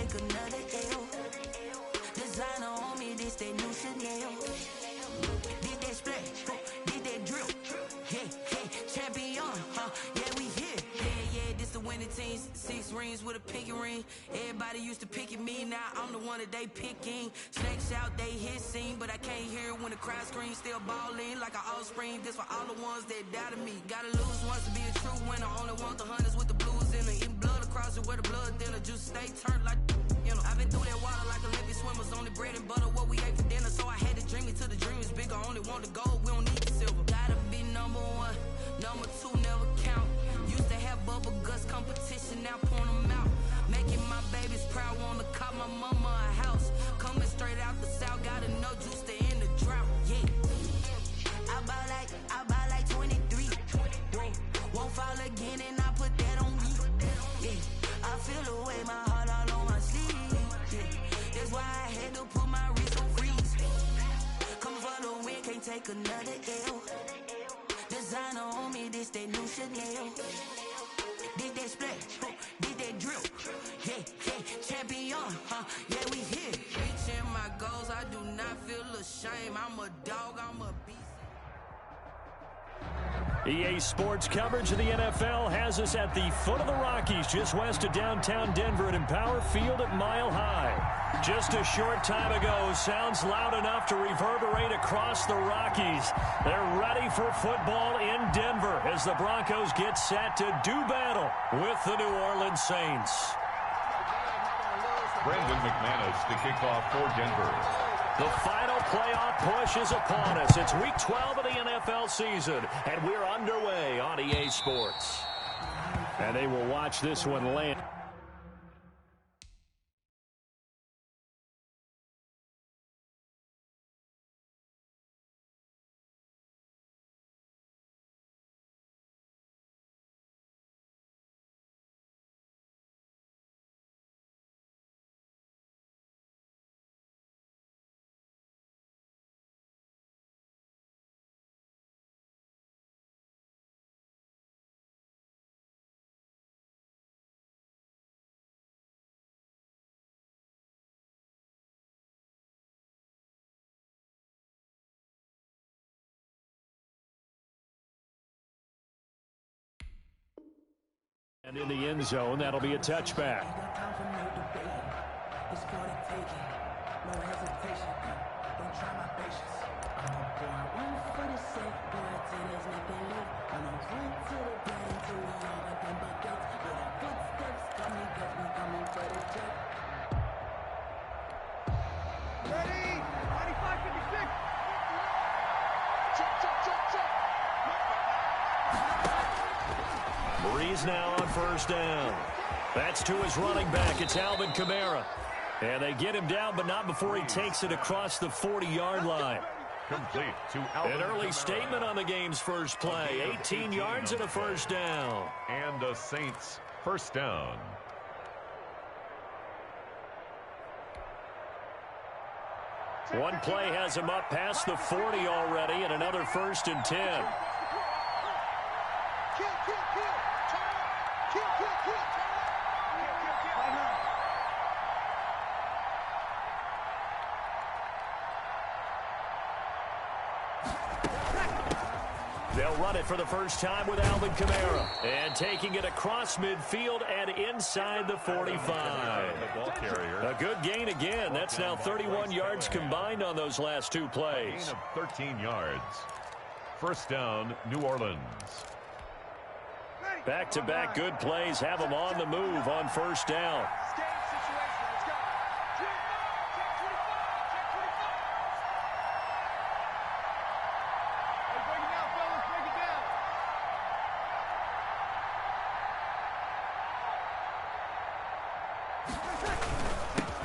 take another L. Designer on me, this that new Chanel. Did that splash, did that drill. Champion, yeah, we here. Yeah, this the winning team. 6 rings with a pinky ring. Everybody used to pick at me, now I'm the one that they picking. Snakes out, they hit scene, but I can't hear it when the crowd screams. Still balling like an offspring. This for all the ones that doubted me. Gotta lose once to be a true winner. Only want the hunters with the blues in it. Eating blood across it where the blood thinner. Juice stay turned like, you know. I've been through that water like Olympic swimmers. Only bread and butter, what we ate for dinner. So I had to dream it till the dream is bigger. Only want the gold, we don't need the silver. Gotta be number 1, number 2 never count. Used to have bubble guts competition, now point them out. Making my babies proud, wanna cop my mama a house. Coming straight out the south, gotta know juice to end the drought. Yeah, I buy like 23. Won't fall again, and I put that on me. Yeah, I feel the way, my heart all on my sleeve. Yeah, that's why I had to put my wrist on freeze. Coming for the win, can't take another L. Designer on me, this that new Chanel. Did that splash, did that drill. Champion, yeah, we here. Reaching my goals, I do not feel ashamed. I'm a dog, I'm a beast. EA Sports coverage of the NFL has us at the foot of the Rockies, just west of downtown Denver at Empower Field at Mile High. Just a short time ago, sounds loud enough to reverberate across the Rockies. They're ready for football in Denver as the Broncos get set to do battle with the New Orleans Saints. Brandon McManus, the kickoff for Denver. The final playoff push is upon us. It's week 12 of the NFL season, and we're underway on EA Sports. And they will watch this one land. And in the end zone, that'll be a touchback. Ready? 95-56. Check. Breeze now on first down. That's to his running back. It's Alvin Kamara. And they get him down, but not before he takes it across the 40-yard line. Complete to Alvin An early Kamara. statement on the game's first play. 18 yards and a first down. And the Saints first down. One play has him up past the 40 already, and another 1st and 10. They'll run it for the first time with Alvin Kamara. And taking it across midfield and inside the 45. A good gain again. That's now 31 yards combined on those last 2 plays. Gain of 13 yards. First down, New Orleans. Back-to-back good plays have them on the move on first down.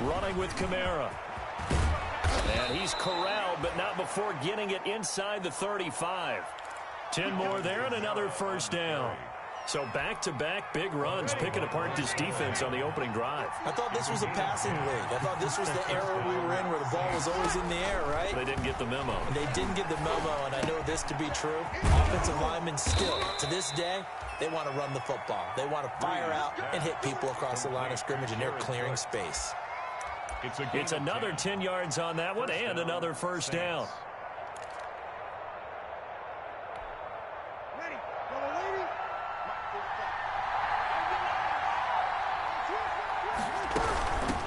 Running with Kamara. And he's corralled, but not before getting it inside the 35. 10 more there and another first down. So back-to-back big runs, picking apart this defense on the opening drive. I thought this was a passing league. I thought this was the era we were in where the ball was always in the air, right? They didn't get the memo. They didn't get the memo, and I know this to be true. Offensive linemen still, to this day, they want to run the football. They want to fire out and hit people across the line of scrimmage, and they're clearing space. It's another 10 yards on that one and another first down.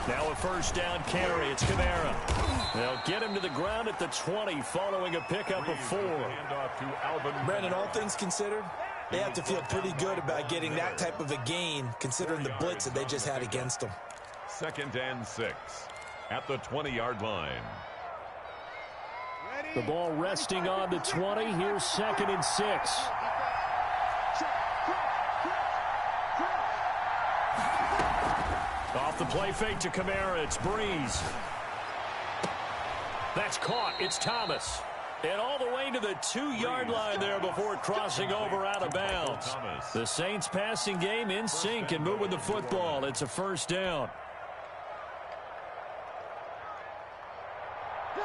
Now a first down carry. It's Kamara. They'll get him to the ground at the 20 following a pickup of 4. Brandon, all things considered, they have to feel pretty good about getting that type of a gain considering the blitz that they just had against them. 2nd and 6 at the 20-yard line. The ball resting on the 20. Here's 2nd and 6. Off the play fake to Kamara. It's Breeze. That's caught. It's Thomas. And all the way to the 2-yard line there before crossing over out of bounds. The Saints passing game in sync and moving the football. It's a first down.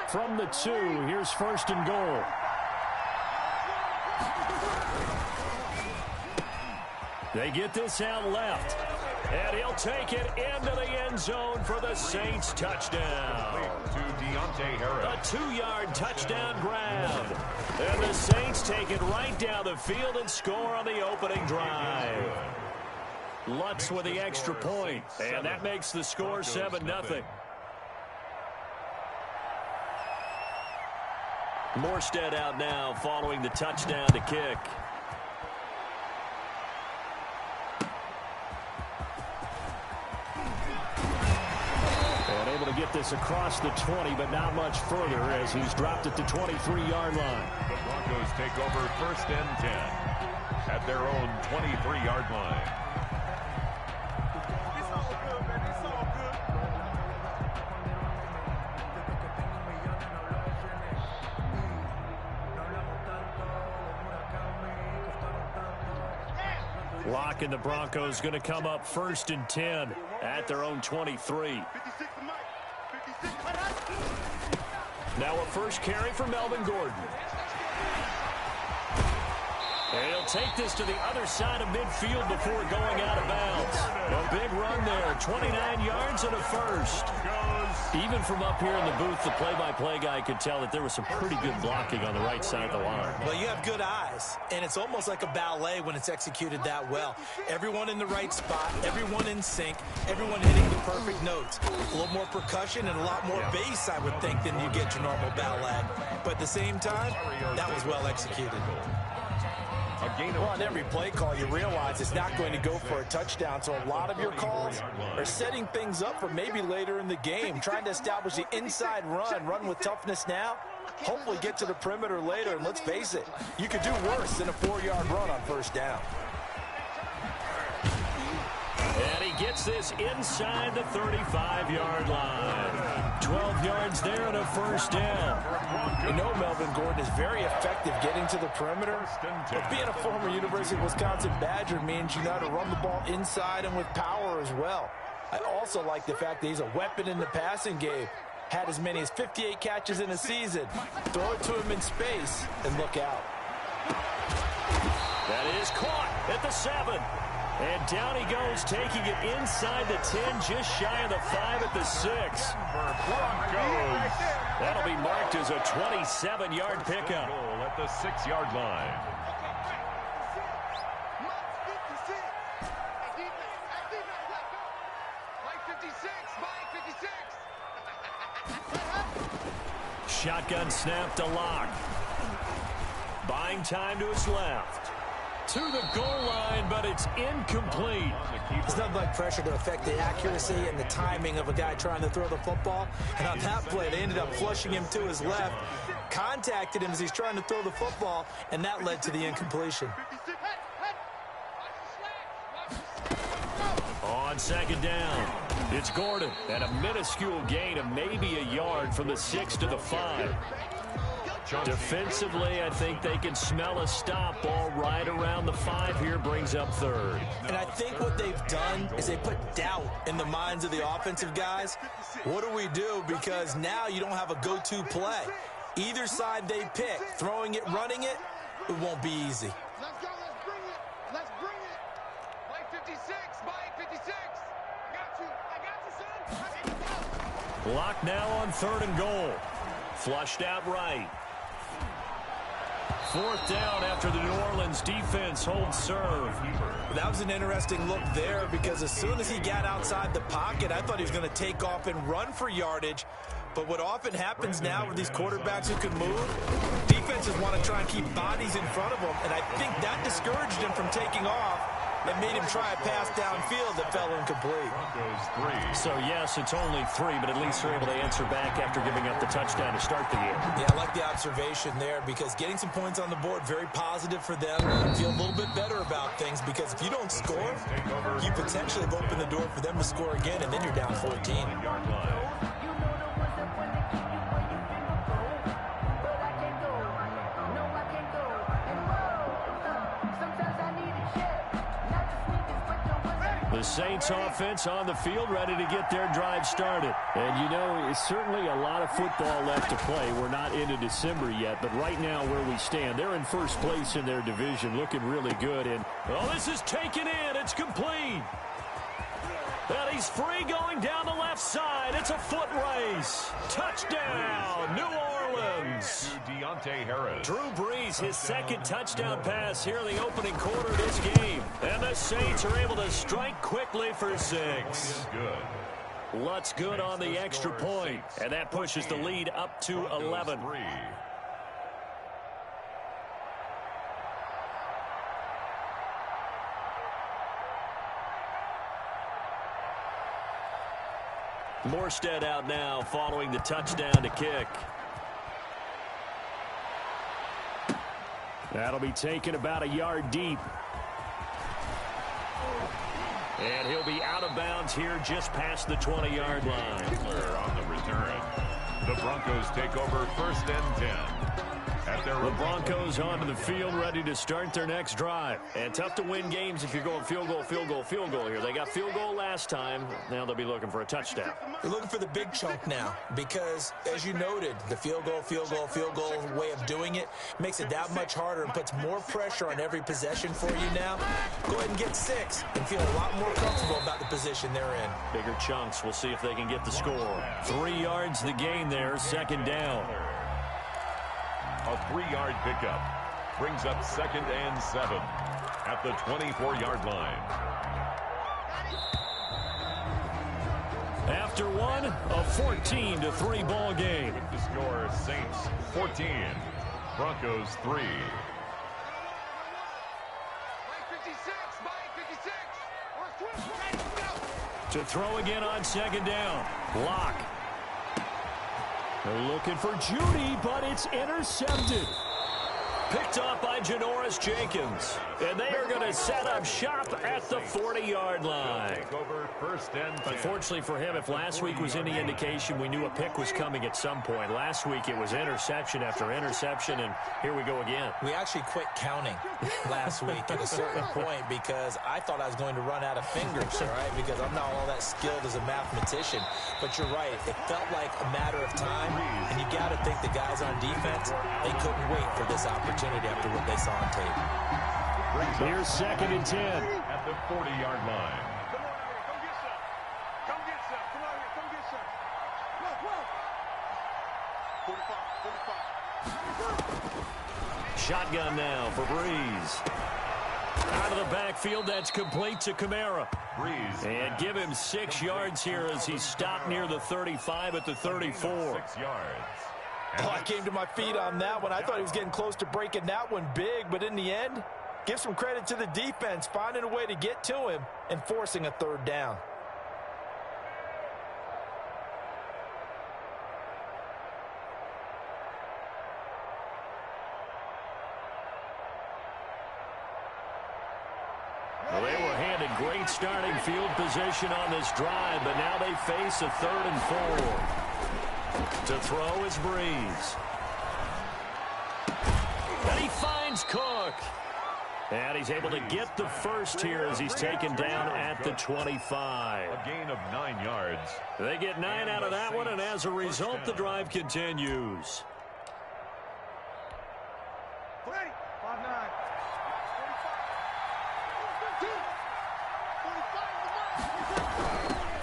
From the 2, here's 1st and goal. They get this out left. And he'll take it into the end zone for the Saints touchdown. A 2-yard touchdown grab. And the Saints take it right down the field and score on the opening drive. Lutz with the extra point. And that makes the score 7-0. Morstead out now following the touchdown to kick. And able to get this across the 20, but not much further as he's dropped it to 23-yard line. The Broncos take over 1st and 10 at their own 23-yard line. Lock and the Broncos going to come up 1st and 10 at their own 23. Now a first carry for Melvin Gordon. And he'll take this to the other side of midfield before going out of bounds. A big run there, 29 yards and a first. Even from up here in the booth, the play-by-play guy could tell that there was some pretty good blocking on the right side of the line. Well, you have good eyes, and it's almost like a ballet when it's executed that well. Everyone in the right spot, everyone in sync, everyone hitting the perfect notes. A little more percussion and a lot more bass, I would think, than you get your normal ballet. But at the same time, that was well executed. Well, on every play call, you realize it's not going to go for a touchdown, so a lot of your calls are setting things up for maybe later in the game, trying to establish the inside run with toughness now, hopefully get to the perimeter later, and let's face it, you could do worse than a 4-yard run on first down. And he gets this inside the 35-yard line. 12 yards there and a first down. You know Melvin Gordon is very effective getting to the perimeter, but being a former University of Wisconsin Badger means you know how to run the ball inside and with power as well. I also like the fact that he's a weapon in the passing game. Had as many as 58 catches in a season. Throw it to him in space and look out. That is caught at the 7. And down he goes, taking it inside the 10, just shy of the 5 at the 6. Broncos. That'll be marked as a 27-yard pickup. Goal at the 6-yard line. Shotgun snap to Lock. Buying time to his left. To the goal line, but it's incomplete. It's nothing like pressure to affect the accuracy and the timing of a guy trying to throw the football. And on that play, they ended up flushing him to his left, contacted him as he's trying to throw the football, and that led to the incompletion. On 2nd down. It's Gordon, and a minuscule gain of maybe a yard from the 6 to the 5. Defensively, I think they can smell a stop. Ball right around the 5 here, brings up 3rd. And I think what they've done is they put doubt in the minds of the offensive guys. What do we do? Because now you don't have a go-to play. Either side they pick, throwing it, running it, it won't be easy. Let's go, let's bring it. Let's bring it. Mike 56, Mike 56. I got you, son. Block now on 3rd and goal. Flushed out right. 4th down after the New Orleans defense holds serve. That was an interesting look there because as soon as he got outside the pocket, I thought he was going to take off and run for yardage. But what often happens now with these quarterbacks who can move, defenses want to try and keep bodies in front of them. And I think that discouraged him from taking off and made him try a pass downfield that fell incomplete. So, yes, it's only 3, but at least they're able to answer back after giving up the touchdown to start the game. Yeah, I like the observation there because getting some points on the board, very positive for them. Feel a little bit better about things because if you don't score, you potentially have opened the door for them to score again, and then you're down 14. The Saints offense on the field ready to get their drive started. And, you know, it's certainly a lot of football left to play. We're not into December yet, but right now where we stand, they're in first place in their division, looking really good. And, oh, this is taken in. It's complete. And he's free going down the left side. It's a foot race. Touchdown, New Orleans. Drew Brees, his 2nd touchdown pass here in the opening quarter of this game. And the Saints are able to strike quickly for 6. Lutz good on the extra point. And that pushes the lead up to 11. Morstead out now following the touchdown to kick. That'll be taken about a yard deep. And he'll be out of bounds here just past the 20-yard line. On the return. The Broncos take over 1st and 10. The Broncos onto the field ready to start their next drive. And tough to win games if you're going field goal, field goal, field goal here. They got field goal last time. Now they'll be looking for a touchdown. They're looking for the big chunk now because, as you noted, the field goal way of doing it makes it that much harder and puts more pressure on every possession for you now. Go ahead and get 6 and feel a lot more comfortable about the position they're in. Bigger chunks. We'll see if they can get the score. 3 yards the gain there, 2nd down. A 3-yard pickup brings up 2nd and 7 at the 24-yard line. After one, a 14-3 ball game. The score, Saints 14, Broncos 3. Mike 56, Mike 56. To throw again on 2nd down. Lock. They're looking for Judy, but it's intercepted. Picked off by Janoris Jenkins. And they are going to set up shop at the 40-yard line. Unfortunately for him, if last week was any indication, we knew a pick was coming at some point. Last week it was interception after interception, and here we go again. We actually quit counting last week at a certain point because I thought I was going to run out of fingers, all right, because I'm not all that skilled as a mathematician. But you're right. It felt like a matter of time, and you got to think the guys on defense, they couldn't wait for this opportunity after what they saw on tape. Here's 2nd and 10. At the 40-yard line. Come get some. Come on here. Come get some. Look. 45. Shotgun now for Brees. Out of the backfield, that's complete to Kamara. Brees. And give him 6 yards here as he stopped near the 35 at the 34. 6 yards. Oh, I came to my feet on that one. I thought he was getting close to breaking that one big, but in the end, give some credit to the defense, finding a way to get to him and forcing a 3rd down. Well, they were handed great starting field position on this drive, but now they face a 3rd and 4. To throw is Breeze. And he finds Cook. And he's able to get the first here as he's taken down at the 25. A gain of 9 yards. They get 9 out of that one, and as a result, the drive continues.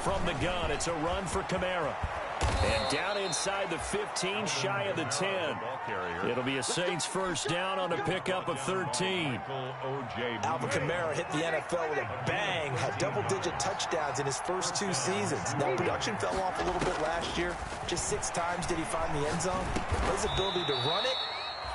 From the gun, it's a run for Kamara. And down inside the 15, shy of the 10. It'll be a Saints first down on a pickup of 13. Alvin Kamara hit the NFL with a bang, had double-digit touchdowns in his first 2 seasons. Now, production fell off a little bit last year. Just 6 times did he find the end zone. His ability to run it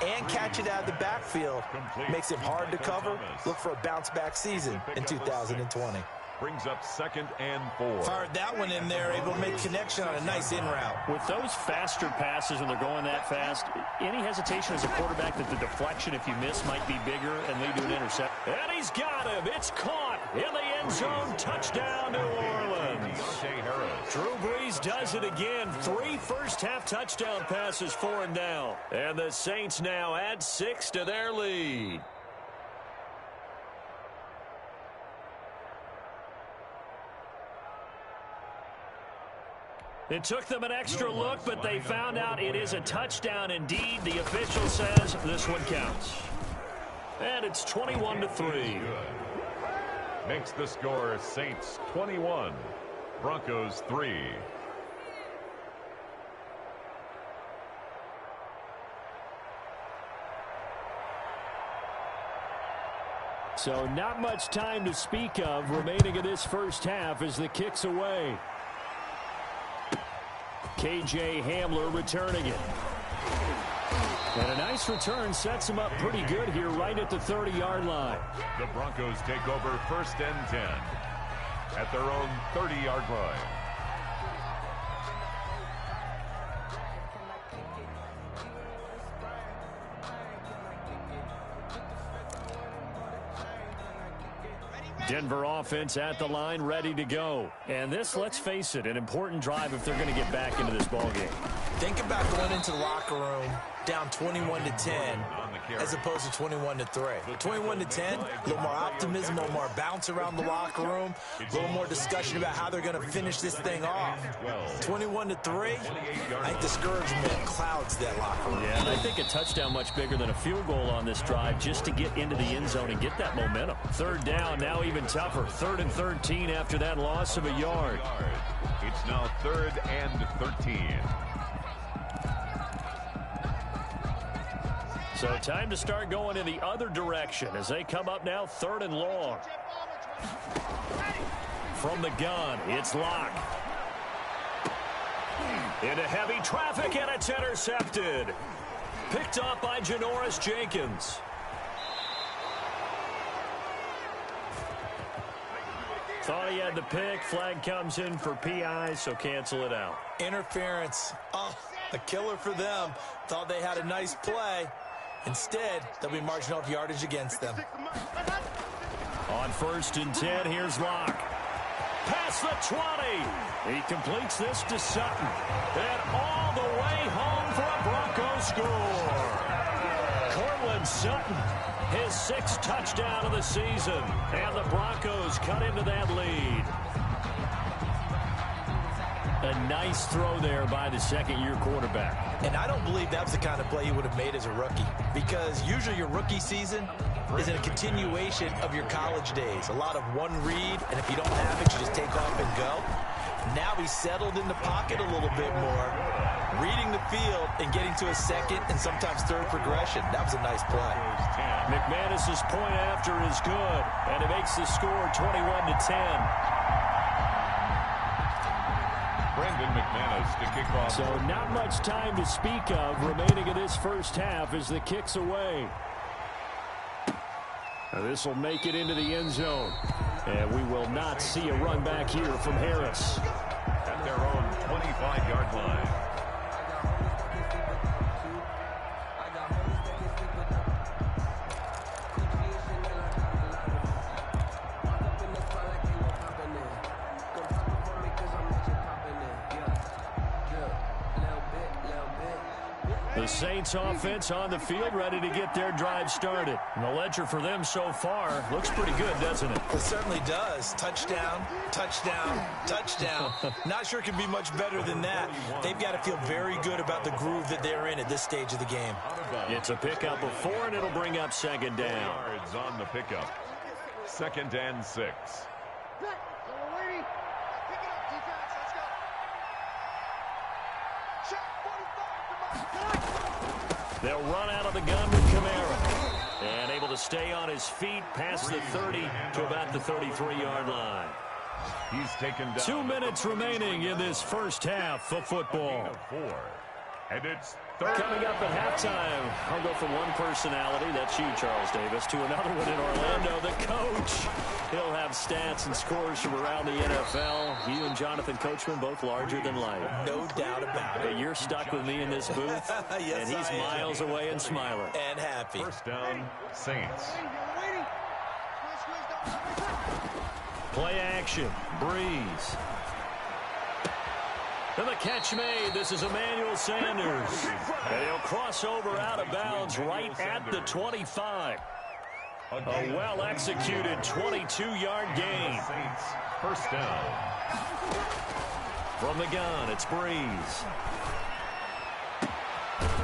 and catch it out of the backfield makes him hard to cover. Look for a bounce-back season in 2020. Brings up 2nd and 4. Fired that one in there, able to make connection on a nice in route. With those faster passes when they're going that fast, any hesitation as a quarterback that the deflection, if you miss, might be bigger and lead to an intercept. And he's got him. It's caught in the end zone. Touchdown, New Orleans. Drew Brees does it again. 3 first-half touchdown passes for him now. And the Saints now add 6 to their lead. It took them an extra look, but they found out it is a touchdown indeed. The official says this one counts. And it's 21-3. Makes the score Saints 21, Broncos 3. So not much time to speak of remaining in this first half as the kick's away. K.J. Hamler returning it. And a nice return sets him up pretty good here right at the 30-yard line. The Broncos take over 1st and 10 at their own 30-yard line. Denver offense at the line, ready to go. And this, let's face it, an important drive if they're going to get back into this ballgame. Think about going into the locker room down 21-10 as opposed to 21-3. 21-10, a little more optimism, a little more bounce around the locker room, a little more discussion about how they're going to finish this thing off. 21-3, I think discouragement clouds that locker room. Yeah, and I think a touchdown much bigger than a field goal on this drive just to get into the end zone and get that momentum. 3rd down, now even tougher. 3rd and 13 after that loss of a yard. It's now 3rd and 13. So time to start going in the other direction as they come up now 3rd and long. From the gun, it's Locke. Into heavy traffic, and it's intercepted. Picked up by Janoris Jenkins. Thought he had the pick. Flag comes in for PI, so cancel it out. Interference. Oh, a killer for them. Thought they had a nice play. Instead, they'll be marching off yardage against them. On 1st and 10, here's Locke. Past the 20. He completes this to Sutton. And all the way home for a Broncos score. Cortland Sutton, his 6th touchdown of the season. And the Broncos cut into that lead. A nice throw there by the 2nd-year quarterback. And I don't believe that was the kind of play he would have made as a rookie, because usually your rookie season is in a continuation of your college days. A lot of one read, and if you don't have it, you just take off and go. Now he's settled in the pocket a little bit more, reading the field and getting to a 2nd and sometimes 3rd progression. That was a nice play. McManus's point after is good, and it makes the score 21-10. Brandon McManus to kick off. So not much time to speak of remaining in this first half as the kick's away. This will make it into the end zone. And we will not see a run back here from Harris. At their own 25-yard line. The Saints offense on the field, ready to get their drive started. And the ledger for them so far looks pretty good, doesn't it? It certainly does. Touchdown, touchdown, touchdown. Not sure it can be much better than that. They've got to feel very good about the groove that they're in at this stage of the game. It's a pickup of 4, and it'll bring up second down. Yards on the pickup. 2nd and 6. They'll run out of the gun with Kamara. And able to stay on his feet past the 30 to about the 33-yard line. He's taken down. 2 minutes remaining in this first half of football. 4. And it's Coming up at halftime, I'll go from one personality, that's you, Charles Davis, to another one in Orlando, the coach. He'll have stats and scores from around the NFL. You and Jonathan Coachman, both larger than life. No doubt about it. Hey, you're stuck with me in this booth, Yes, and he's miles away and smiling. And happy. First down, Saints. Play action, Breeze. And the catch made. This is Emmanuel Sanders. And he'll cross over out of bounds right at the 25. A well-executed 22-yard gain. Saints, first down. From the gun, it's Breeze.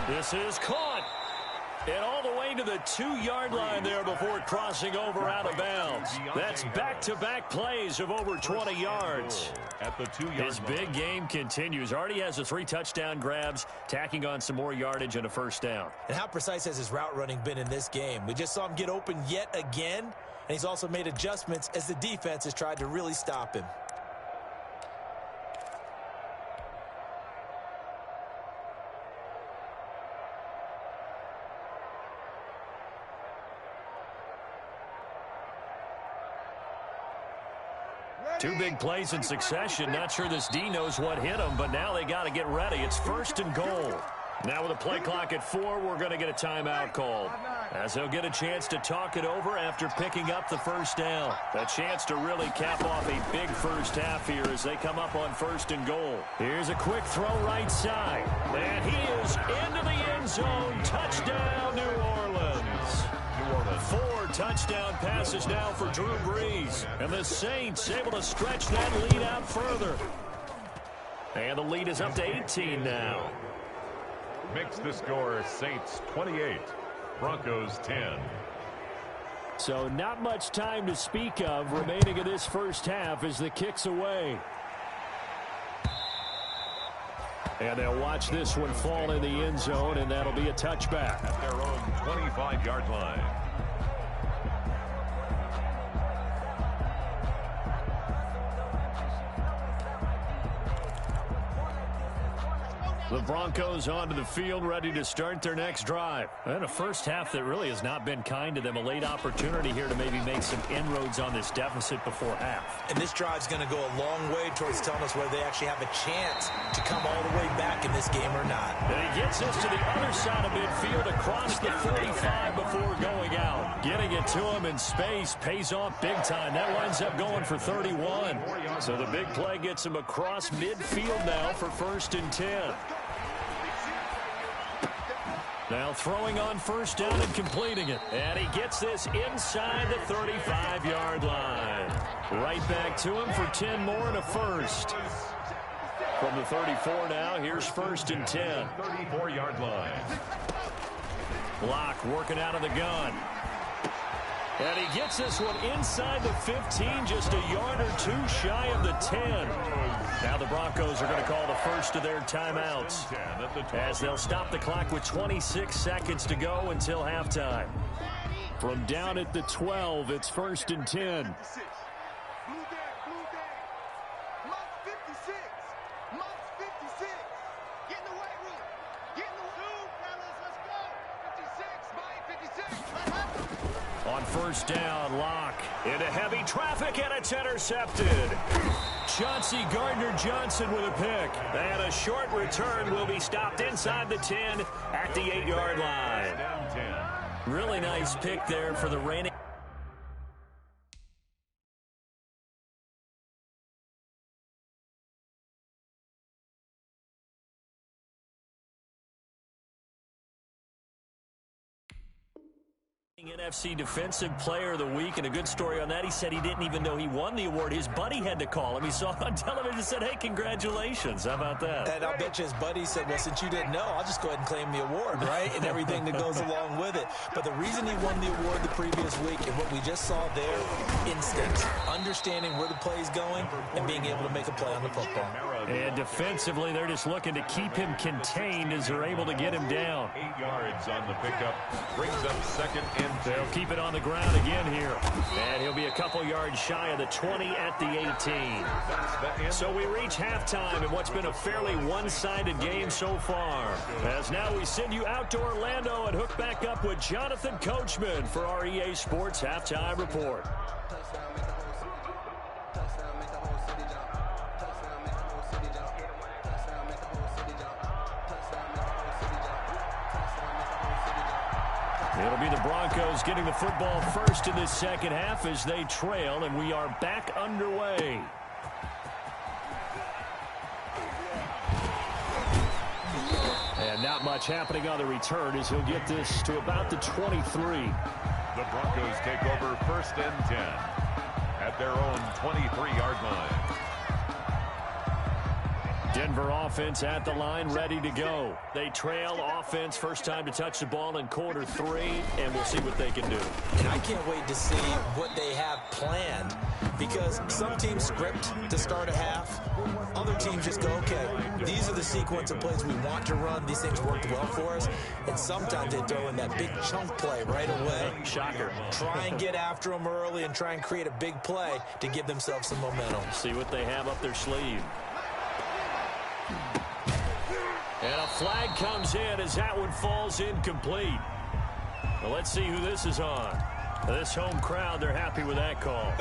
This is caught. And all the way to the 2-yard line there before crossing over out of bounds. That's back-to-back plays of over 20 yards. At the 2-yard His big game continues. Already has the 3 touchdown grabs, tacking on some more yardage and a first down. And how precise has his route running been in this game? We just saw him get open yet again, and he's also made adjustments as the defense has tried to really stop him. Two big plays in succession. Not sure this D knows what hit him, but now they got to get ready. It's first and goal. Now with a play clock at 4, we're going to get a timeout called, as they'll get a chance to talk it over after picking up the first down. A chance to really cap off a big first half here as they come up on first and goal. Here's a quick throw right side. And he is into the end zone. Touchdown, New Orleans. 4 touchdown passes now for Drew Brees. And the Saints able to stretch that lead out further. And the lead is up to 18 now. Makes the score Saints 28, Broncos 10. So not much time to speak of remaining in this first half as the kick's away. And they'll watch this one fall in the end zone, and that'll be a touchback. At their own 25-yard line. The Broncos onto the field, ready to start their next drive. And a first half that really has not been kind to them. A late opportunity here to maybe make some inroads on this deficit before half. And this drive's going to go a long way towards telling us whether they actually have a chance to come all the way back in this game or not. And he gets this to the other side of midfield across the 45 before going out. Getting it to him in space pays off big time. That winds up going for 31. So the big play gets him across midfield now for first and 10. Now throwing on first down and completing it. And he gets this inside the 35-yard line. Right back to him for 10 more and a first. From the 34 now, here's first and 10. 34-yard line. Block working out of the gun. And he gets this one inside the 15, just a yard or two shy of the 10. Now the Broncos are going to call the first of their timeouts, as they'll stop the clock with 26 seconds to go until halftime. From down at the 12, it's first and 10. On first down, Locke into heavy traffic, and it's intercepted. Chauncey Gardner-Johnson with a pick. And a short return will be stopped inside the 10 at the 8-yard line. Really nice pick there for the reigning NFC Defensive Player of the Week, and a good story on that. He said he didn't even know he won the award. His buddy had to call him. He saw it on television and said, hey, congratulations. How about that? And I'll bet you his buddy said, well, since you didn't know, I'll just go ahead and claim the award, right? And everything that goes along with it. But the reason he won the award the previous week and what we just saw there, instincts, understanding where the play is going and being able to make a play on the football. And defensively, they're just looking to keep him contained as they're able to get him down. 8 yards on the pickup. Brings up second and 2. They'll keep it on the ground again here. And he'll be a couple yards shy of the 20 at the 18. So we reach halftime in what's been a fairly one-sided game so far. As now we send you out to Orlando and hook back up with Jonathan Coachman for our EA Sports Halftime Report. It'll be the Broncos getting the football first in this second half as they trail, and we are back underway. And not much happening on the return as he'll get this to about the 23. The Broncos take over first and 10 at their own 23-yard line. Denver offense at the line, ready to go. They trail offense, first time to touch the ball in quarter 3, and we'll see what they can do. And I can't wait to see what they have planned, because some teams script to start a half. Other teams just go, okay, these are the sequence of plays we want to run. These things worked well for us. And sometimes they throw in that big chunk play right away. Shocker. Try and get after them early and try and create a big play to give themselves some momentum. See what they have up their sleeve. And a flag comes in as that one falls incomplete. Well, let's see who this is on. This home crowd, they're happy with that call.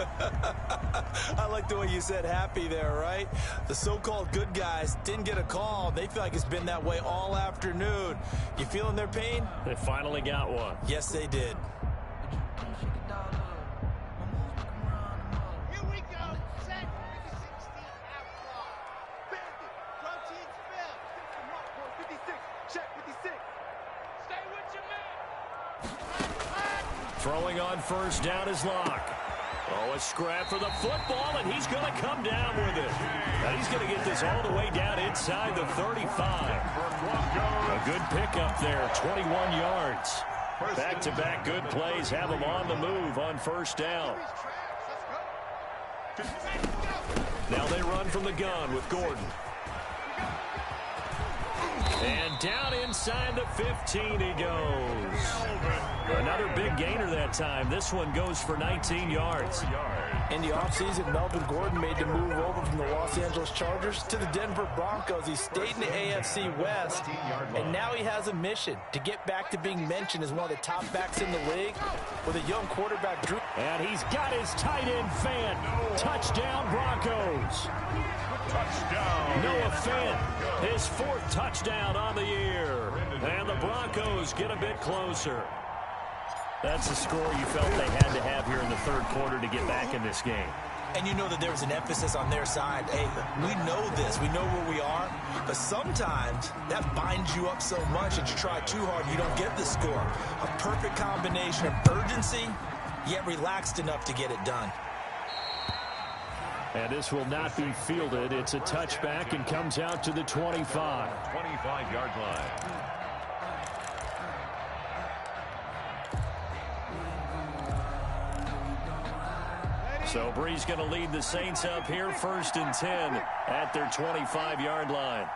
I like the way you said happy there, right? The so-called good guys didn't get a call. They feel like it's been that way all afternoon. You feeling their pain? They finally got one. Yes, they did. Here we go. Set. 60 out clock. Bandit. Protein spell. Stick them up, boy. 56. Check 56. Stay with your man. Throwing on first down is Locke. Oh, a scrap for the football, and he's going to come down with it. Now he's going to get this all the way down inside the 35. A good pickup there, 21 yards. Back-to-back good plays have him on the move on first down. Now they run from the gun with Gordon. And down inside the 15 he goes. Another big gainer that time. This one goes for 19 yards. In the offseason, Melvin Gordon made the move over from the Los Angeles Chargers to the Denver Broncos. He stayed in the AFC West, and now he has a mission to get back to being mentioned as one of the top backs in the league with a young quarterback, Drew. And he's got his tight end fan. Touchdown, Broncos. Touchdown. Noah Fant, his 4th touchdown on the year. And the Broncos get a bit closer. That's the score you felt they had to have here in the third quarter to get back in this game. And you know that there was an emphasis on their side. Hey, we know this. We know where we are. But sometimes that binds you up so much that you try too hard and you don't get the score. A perfect combination of urgency, yet relaxed enough to get it done. And this will not be fielded. It's a touchback and comes out to the 25. 25-yard line. So Bree's going to lead the Saints up here, 1st and 10 at their 25-yard line.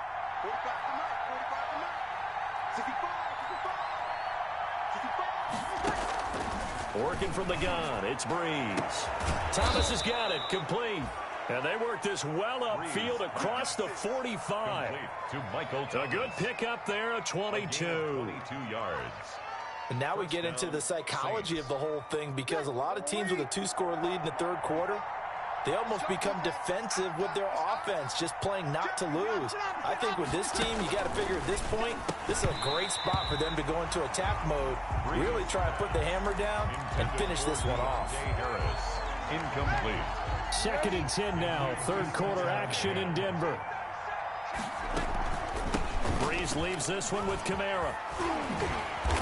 45. Working from the gun, it's Breeze. Thomas has got it, complete. And they work this well upfield across the 45. To Michael Thomas. A good pickup there, a 22. 22 yards. And now we get into the psychology of the whole thing, because a lot of teams with a 2-score lead in the third quarter, they almost become defensive with their offense, just playing not to lose. I think with this team, you got to figure at this point, this is a great spot for them to go into attack mode, really try to put the hammer down and finish this one off. Incomplete. 2nd and 10 now, third quarter action in Denver. Breeze leaves this one with Kamara.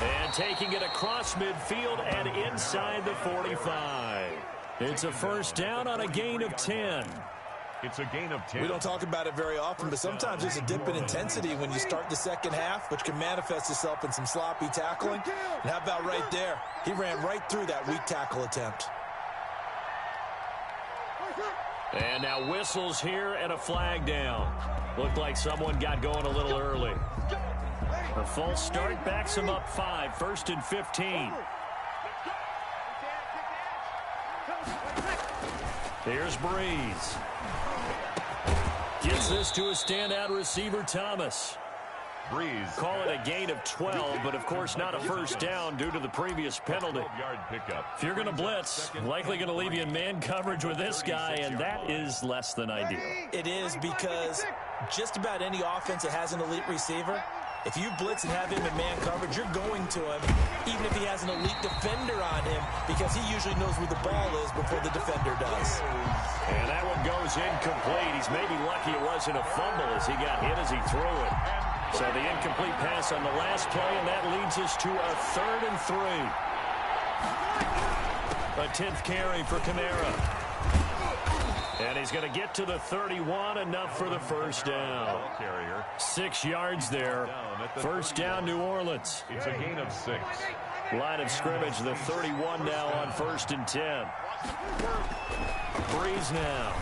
And taking it across midfield and inside the 45. It's a first down on a gain of 10. It's a gain of 10. We don't talk about it very often, but sometimes there's a dip in intensity when you start the second half, which can manifest itself in some sloppy tackling. And how about right there? He ran right through that weak tackle attempt. And now whistles here and a flag down. Looked like someone got going a little early. A false start backs him up 5, 1st and 15. Here's Breeze. Gets this to a standout receiver, Thomas. Breeze. Call it a gain of 12, but of course not a first down due to the previous penalty. If you're going to blitz, likely going to leave you in man coverage with this guy, and that is less than ideal. It is, because just about any offense that has an elite receiver, if you blitz and have him in man coverage, you're going to him, even if he has an elite defender on him, because he usually knows where the ball is before the defender does. And that one goes incomplete. He's maybe lucky it wasn't a fumble as he got hit as he threw it. So the incomplete pass on the last play, and that leads us to a 3rd and 3. A 10th carry for Kamara. And he's going to get to the 31, enough for the first down. 6 yards there. First down, New Orleans. It's a gain of 6. Line of scrimmage, the 31 now on 1st and 10. Breeze now.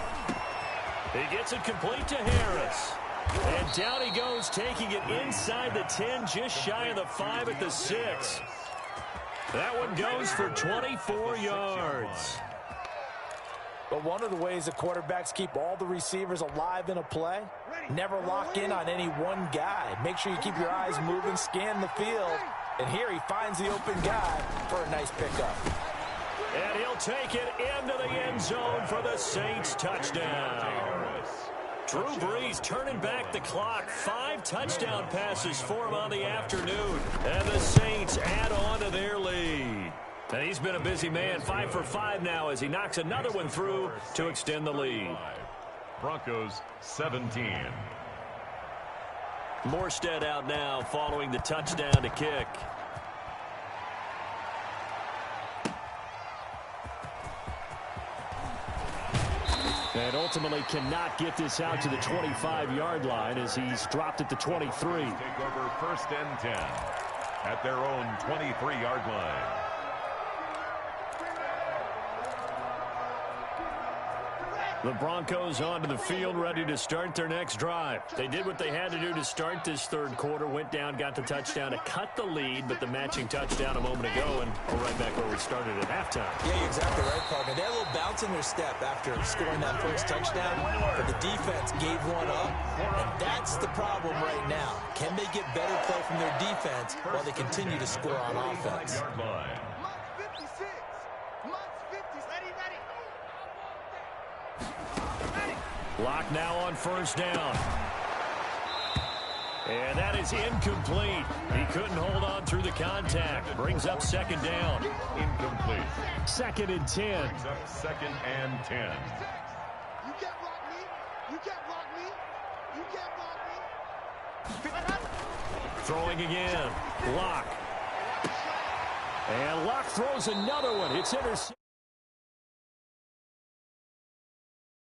He gets it complete to Harris. And down he goes, taking it inside the 10, just shy of the 5 at the 6. That one goes for 24 yards. But one of the ways the quarterbacks keep all the receivers alive in a play, never lock in on any one guy. Make sure you keep your eyes moving, scan the field. And here he finds the open guy for a nice pickup. And he'll take it into the end zone for the Saints touchdown. Drew Brees turning back the clock. 5 touchdown passes for him on the afternoon. And the Saints add on to their lead. And he's been a busy man, 5 for 5 now as he knocks another one through to extend the lead. Broncos 17. Morstead out now following the touchdown to kick. And ultimately cannot get this out to the 25-yard line as he's dropped at the 23. Take over 1st and 10 at their own 23-yard line. The Broncos onto the field, ready to start their next drive. They did what they had to do to start this 3rd quarter, went down, got the touchdown to cut the lead, but the matching touchdown a moment ago, and we're right back where we started at halftime. Yeah, you're exactly right, partner. They had a little bounce in their step after scoring that first touchdown, but the defense gave one up, and that's the problem right now. Can they get better play from their defense while they continue to score on offense? Lock now on 1st down. And that is incomplete. He couldn't hold on through the contact. Brings up 2nd down. Incomplete. 2nd and 10. Brings up 2nd and 10. You can't block me. You can't block me. You can't block me. Throwing again. Lock. And Lock throws another one. It's intercepted.